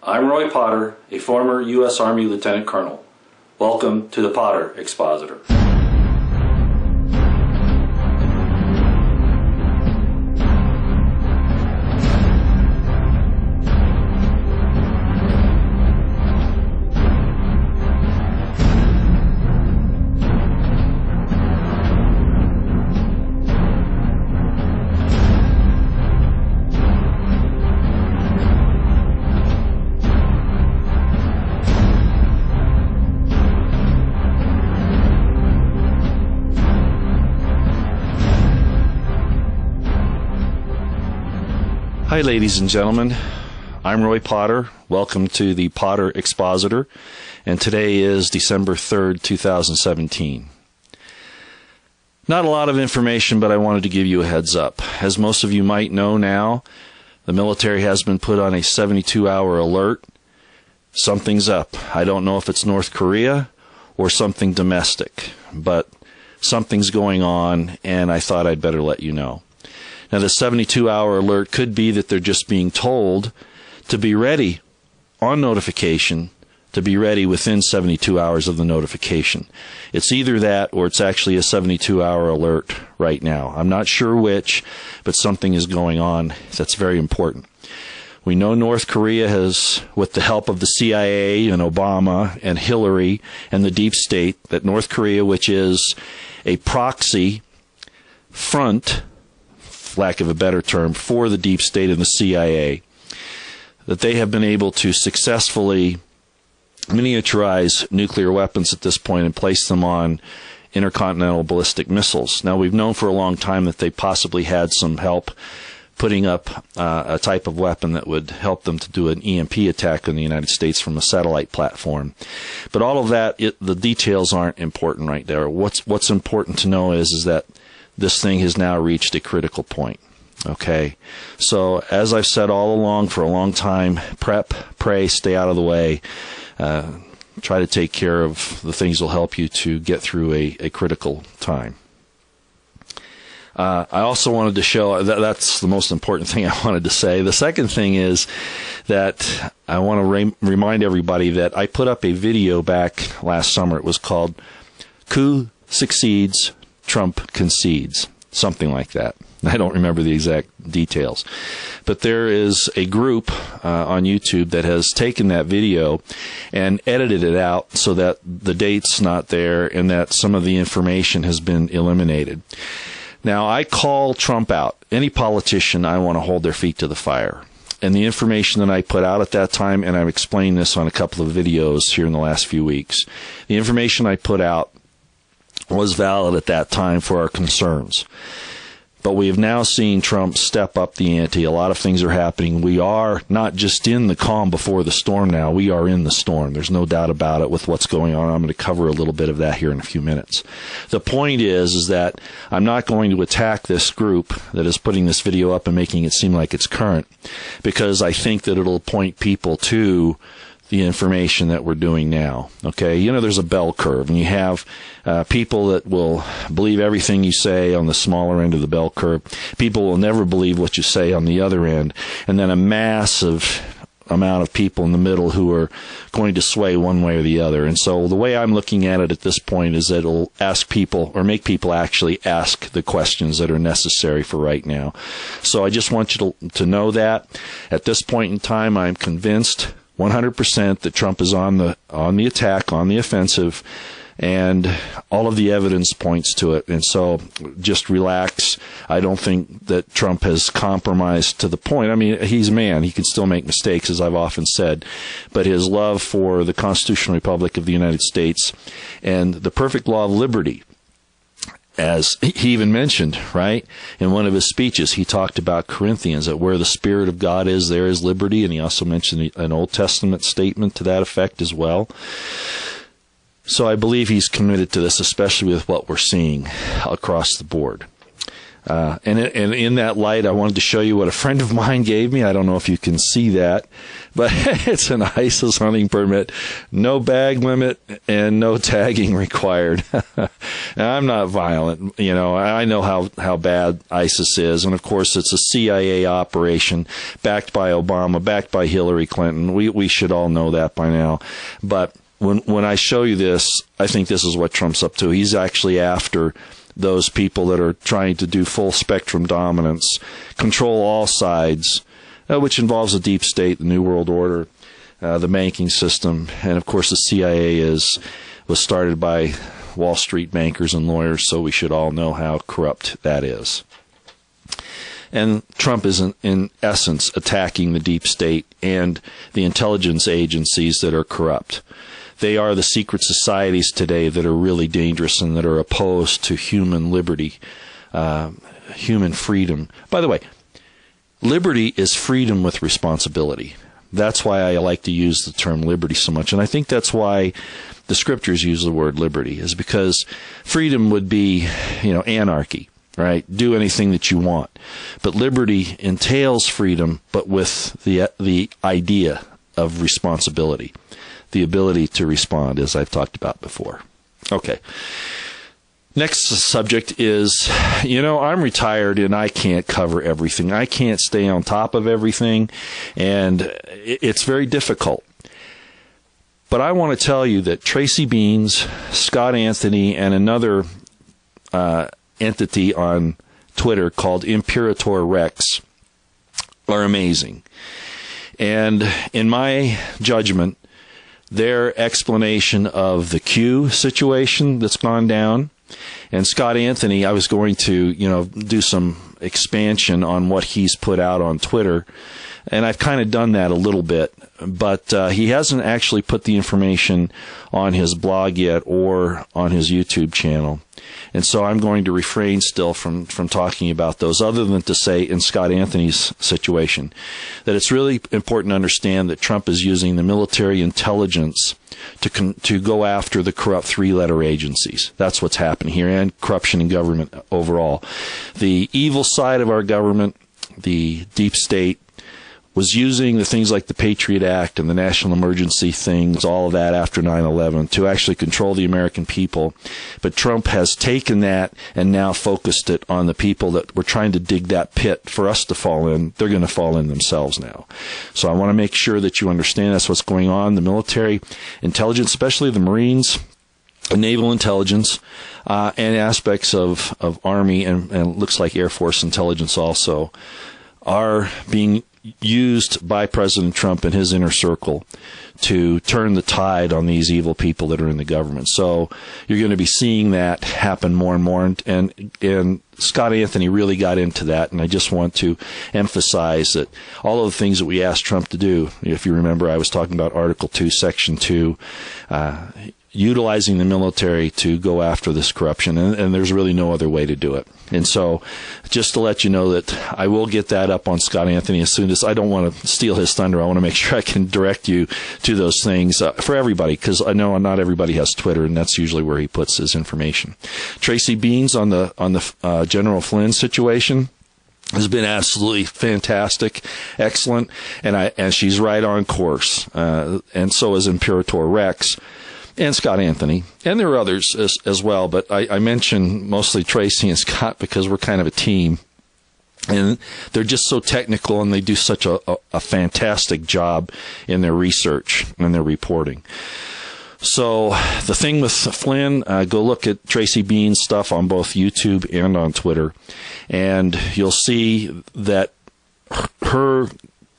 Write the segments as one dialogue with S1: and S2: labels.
S1: I'm Roy Potter, a former U.S. Army Lieutenant Colonel. Welcome to the Potter Expositor.
S2: Hi ladies and gentlemen, I'm Roy Potter. Welcome to the Potter Expositor, and today is December 3rd, 2017. Not a lot of information, but I wanted to give you a heads up. As most of you might know now, the military has been put on a 72-hour alert. Something's up. I don't know if it's North Korea or something domestic, but something's going on, and I thought I'd better let you know. Now, the 72-hour alert could be that they're just being told to be ready on notification, to be ready within 72 hours of the notification. It's either that or it's actually a 72-hour alert right now. I'm not sure which, but something is going on that's very important. We know North Korea has, with the help of the CIA and Obama and Hillary and the deep state, that North Korea, which is a proxy front, lack of a better term, for the deep state and the CIA, that they have been able to successfully miniaturize nuclear weapons at this point and place them on intercontinental ballistic missiles. Now, we've known for a long time that they possibly had some help putting up a type of weapon that would help them to do an EMP attack on the United States from a satellite platform. But all of that, the details aren't important right there. What's important to know is that this thing has now reached a critical point. Okay? So, as I've said all along for a long time, prep, pray, stay out of the way. Try to take care of the things that will help you to get through a critical time. I also wanted to show, that's the most important thing I wanted to say. The second thing is that I want to remind everybody that I put up a video back last summer. It was called Coup Succeeds, Trump Concedes, something like that. I don't remember the exact details. But there is a group on YouTube that has taken that video and edited it out so that the date's not there and that some of the information has been eliminated. Now, I call Trump out. Any politician, I want to hold their feet to the fire. And the information that I put out at that time, and I've explained this on a couple of videos here in the last few weeks, the information I put out was valid at that time for our concerns. But we have now seen Trump step up the ante. A lot of things are happening. We are not just in the calm before the storm now. We are in the storm. There's no doubt about it with what's going on. I'm going to cover a little bit of that here in a few minutes. The point is that I'm not going to attack this group that is putting this video up and making it seem like it's current, because I think that it'll point people to the information that we're doing now. Okay, you know, there's a bell curve, and you have people that will believe everything you say on the smaller end of the bell curve. People will never believe what you say on the other end, and then a massive amount of people in the middle who are going to sway one way or the other. And so the way I'm looking at it at this point is that it'll ask people, or make people actually ask the questions that are necessary for right now. So I just want you to know that at this point in time, I'm convinced 100% that Trump is on the attack, on the offensive, and all of the evidence points to it. And so just relax. I don't think that Trump has compromised to the point. I mean, he's a man. He can still make mistakes, as I've often said. But his love for the Constitutional Republic of the United States and the perfect law of liberty, as he even mentioned, right, in one of his speeches, he talked about Corinthians, that where the Spirit of God is, there is liberty, and he also mentioned an Old Testament statement to that effect as well. So I believe he's committed to this, especially with what we're seeing across the board. And in that light, I wanted to show you what a friend of mine gave me. I don't know if you can see that, but it's an ISIS hunting permit, no bag limit, and no tagging required. Now, I'm not violent. I know how bad ISIS is. And, of course, it's a CIA operation backed by Obama, backed by Hillary Clinton. We should all know that by now. But when I show you this, I think this is what Trump's up to. He's actually after those people that are trying to do full spectrum dominance, control all sides, which involves the deep state, the New World Order, the banking system, and of course the CIA was started by Wall Street bankers and lawyers, so we should all know how corrupt that is. And Trump is in essence attacking the deep state and the intelligence agencies that are corrupt. They are the secret societies today that are really dangerous and that are opposed to human liberty, human freedom. By the way, liberty is freedom with responsibility. That's why I like to use the term liberty so much. And I think that's why the scriptures use the word liberty, is because freedom would be, anarchy, right? Do anything that you want. But liberty entails freedom, but with the idea of responsibility. The ability to respond, as I've talked about before. Okay. Next subject is, I'm retired and I can't cover everything. I can't stay on top of everything, and it's very difficult. But I want to tell you that Tracy Beanz, Scott Anthony, and another entity on Twitter called Imperator Rex are amazing. And in my judgment, their explanation of the Q situation that's gone down, and Scott Anthony, I was going to, do some expansion on what he's put out on Twitter, and I've kind of done that a little bit, but he hasn't actually put the information on his blog yet or on his YouTube channel. And so I'm going to refrain still from talking about those, other than to say in Scott Anthony's situation that it's really important to understand that Trump is using the military intelligence to go after the corrupt three-letter agencies. That's what's happening here, and corruption in government overall. The evil side of our government, the deep state, was using the things like the Patriot Act and the national emergency things, all of that after 9/11, to actually control the American people. But Trump has taken that and now focused it on the people that were trying to dig that pit for us to fall in. They're going to fall in themselves now. So I want to make sure that you understand that's what's going on. The military intelligence, especially the Marines, naval intelligence, and aspects of Army and looks like Air Force intelligence also, are being used by President Trump and his inner circle to turn the tide on these evil people that are in the government. So you're going to be seeing that happen more and more. And Scott Anthony really got into that. And I just want to emphasize that all of the things that we asked Trump to do, if you remember, I was talking about Article 2, Section 2, utilizing the military to go after this corruption, and there's really no other way to do it. And so just to let you know that I will get that up on Scott Anthony as soon as, I don't want to steal his thunder. I want to make sure I can direct you to those things for everybody, because I know not everybody has Twitter, and that's usually where he puts his information. Tracy Beanz on the General Flynn situation has been absolutely fantastic, excellent, and she's right on course. And so is Imperator Rex and Scott Anthony, and there are others as well, but I mention mostly Tracy and Scott because we're kind of a team, and they're just so technical, and they do such a fantastic job in their research and their reporting. So the thing with Flynn, go look at Tracy Beanz' stuff on both YouTube and on Twitter, and you'll see that her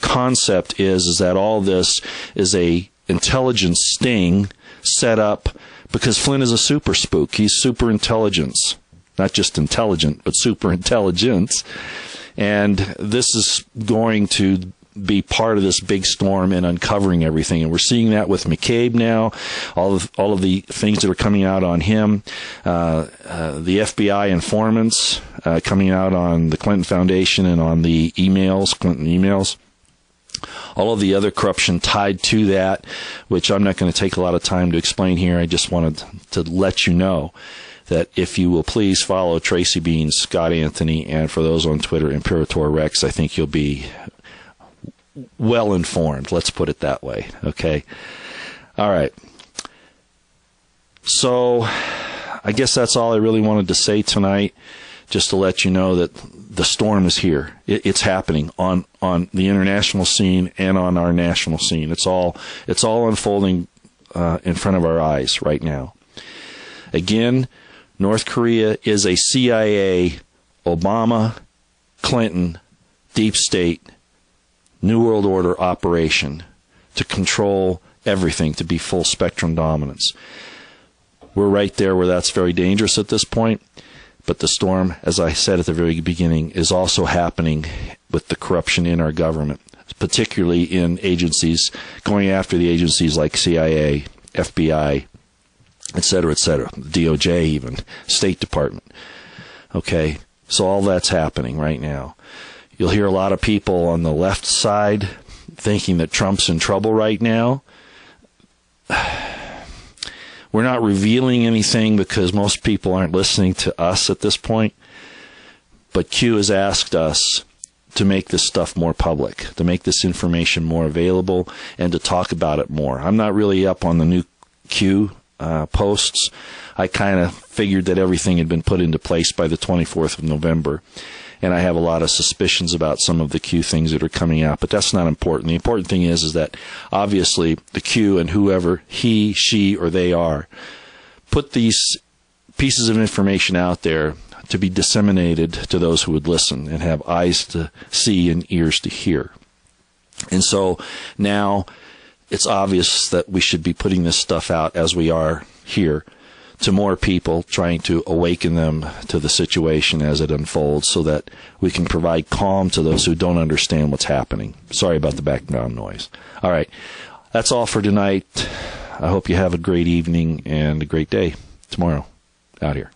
S2: concept is that all this is a intelligence sting set up because Flynn is a super spook. He's super intelligence, not just intelligent, but super intelligence. And this is going to be part of this big storm in uncovering everything. And we're seeing that with McCabe now, all of the things that are coming out on him, the FBI informants coming out on the Clinton Foundation and on the Clinton emails. All of the other corruption tied to that, which I'm not going to take a lot of time to explain here. I just wanted to let you know that if you will please follow Tracy Beanz, Scott Anthony, and for those on Twitter, Imperator Rex, I think you'll be well informed. Let's put it that way. Okay. All right. So I guess that's all I really wanted to say tonight, just to let you know that the storm is here. It's happening on the international scene and on our national scene. It's all unfolding in front of our eyes right now. Again, North Korea is a CIA, Obama, Clinton, deep state, New World Order operation to control everything, to be full spectrum dominance. We're right there where that's very dangerous at this point. But the storm, as I said at the very beginning, is also happening with the corruption in our government, particularly in agencies, going after the agencies like CIA, FBI, et cetera, DOJ even, State Department. Okay, so all that's happening right now. You'll hear a lot of people on the left side thinking that Trump's in trouble right now. We're not revealing anything because most people aren't listening to us at this point. But Q has asked us to make this stuff more public, to make this information more available, and to talk about it more. I'm not really up on the new Q posts. I kind of figured that everything had been put into place by the 24th of November. And I have a lot of suspicions about some of the Q things that are coming out, but that's not important. The important thing is that obviously the Q and whoever he, she, or they are put these pieces of information out there to be disseminated to those who would listen and have eyes to see and ears to hear. And so now it's obvious that we should be putting this stuff out as we are here to more people, trying to awaken them to the situation as it unfolds so that we can provide calm to those who don't understand what's happening. Sorry about the background noise. All right. That's all for tonight. I hope you have a great evening and a great day tomorrow. Out here.